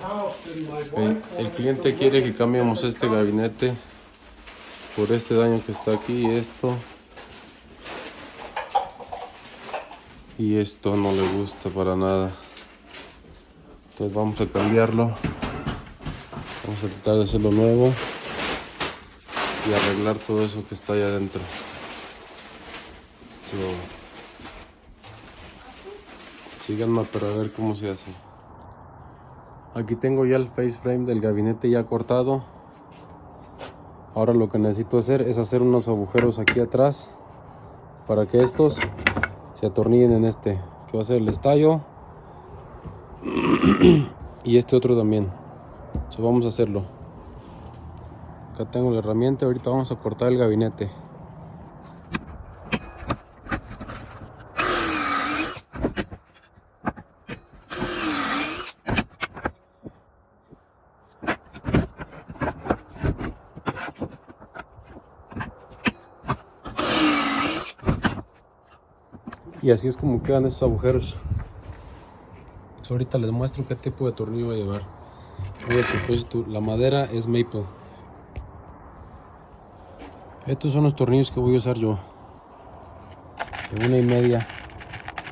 Ok, el cliente quiere que cambiemos este gabinete por este daño que está aquí, y esto no le gusta para nada. Entonces vamos a cambiarlo. Vamos a tratar de hacerlo nuevo y arreglar todo eso que está allá adentro. Síganme para ver cómo se hace. Aquí tengo ya el face frame del gabinete ya cortado. Ahora lo que necesito hacer es hacer unos agujeros aquí atrás para que estos se atornillen en este, que va a ser el estallo, y este otro también. Vamos a hacerlo. Acá tengo la herramienta, ahorita vamos a cortar el gabinete. Y así es como quedan estos agujeros. Ahorita les muestro qué tipo de tornillo voy a llevar. Muy a propósito, la madera es maple. Estos son los tornillos que voy a usar yo, de 1,5,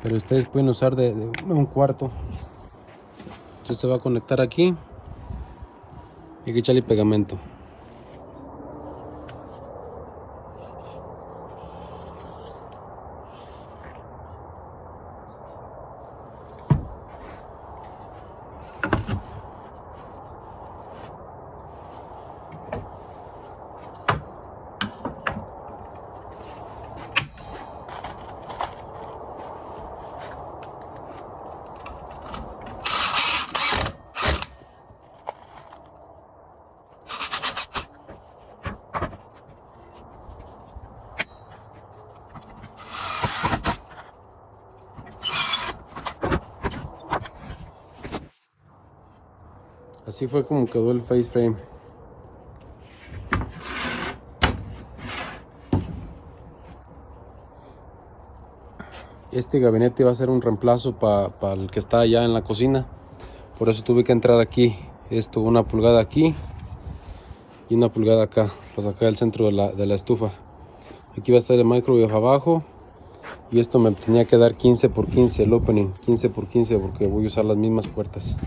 pero ustedes pueden usar de 1/4. Entonces se va a conectar aquí y hay que echarle pegamento. Así fue como quedó el face frame. Este gabinete va a ser un reemplazo para el que está allá en la cocina. Por eso tuve que entrar aquí. Esto, 1 pulgada aquí y 1 pulgada acá, para sacar el centro de la estufa. Aquí va a estar el microwave abajo. Y esto me tenía que dar 15 por 15 el opening. 15 por 15 porque voy a usar las mismas puertas.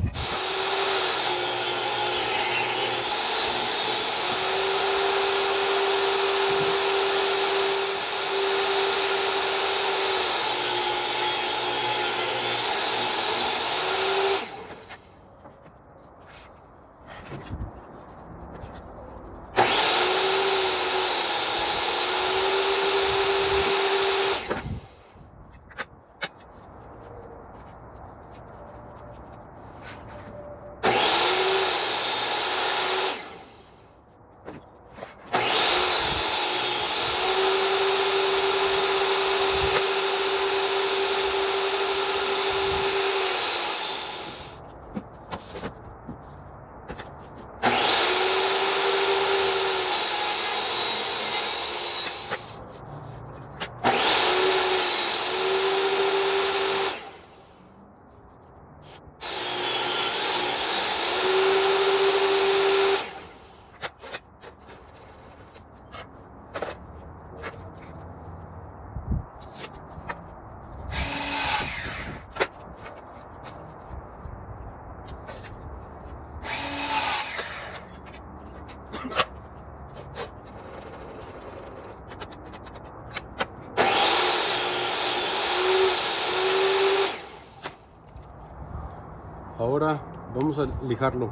Ahora vamos a lijarlo.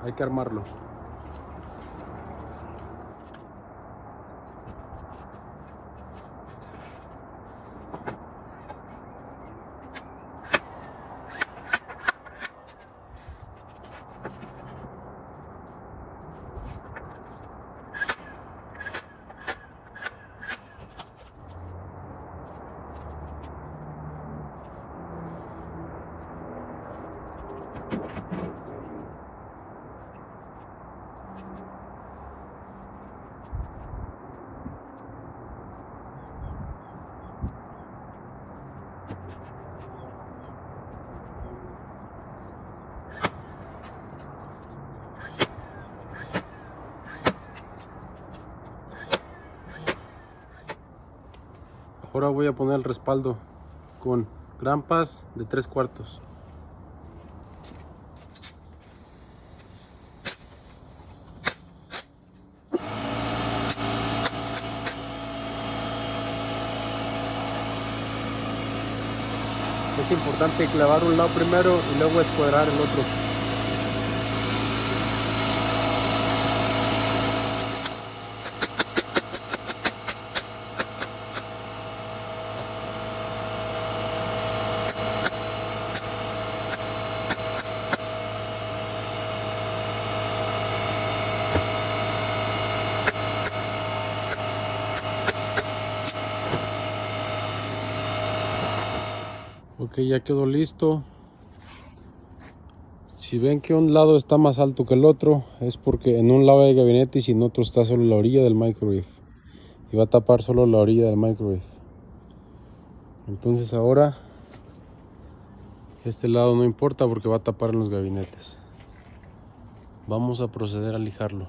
Hay que armarlo. Ahora voy a poner el respaldo con grampas de 3/4. Es importante clavar un lado primero y luego escuadrar el otro. Ok, ya quedó listo. Si ven que un lado está más alto que el otro, es porque en un lado hay gabinete y si en otro está solo la orilla del microwave. Y va a tapar solo la orilla del microwave. Entonces ahora este lado no importa porque va a tapar en los gabinetes. Vamos a proceder a lijarlo.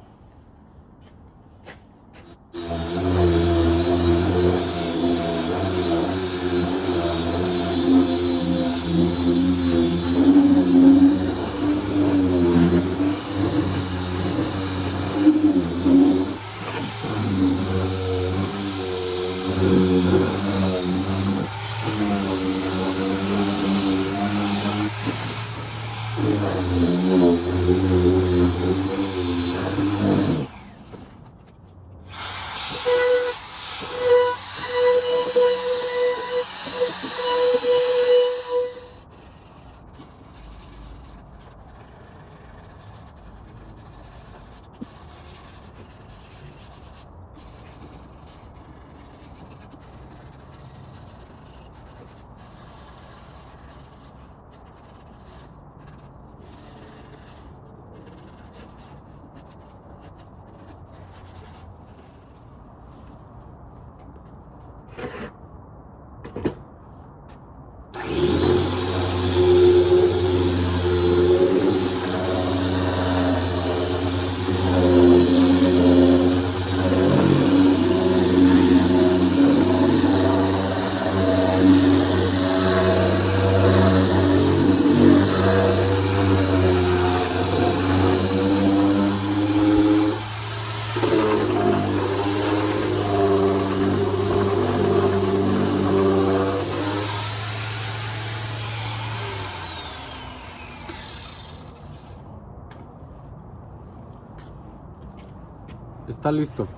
Está listo.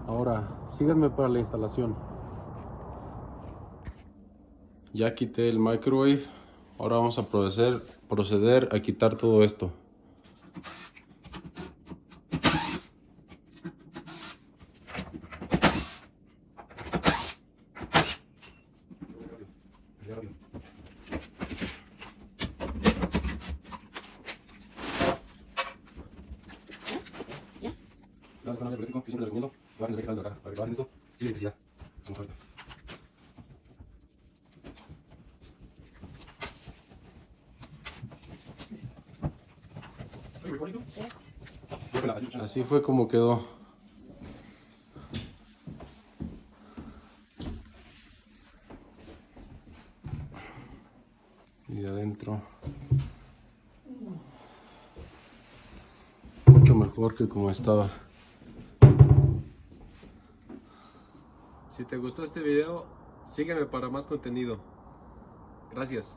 Ahora síganme para la instalación. Ya quité el microwave. Ahora vamos a proceder a quitar todo esto. Así fue como quedó. Y de adentro mucho mejor que como estaba. Si te gustó este video, sígueme para más contenido. Gracias.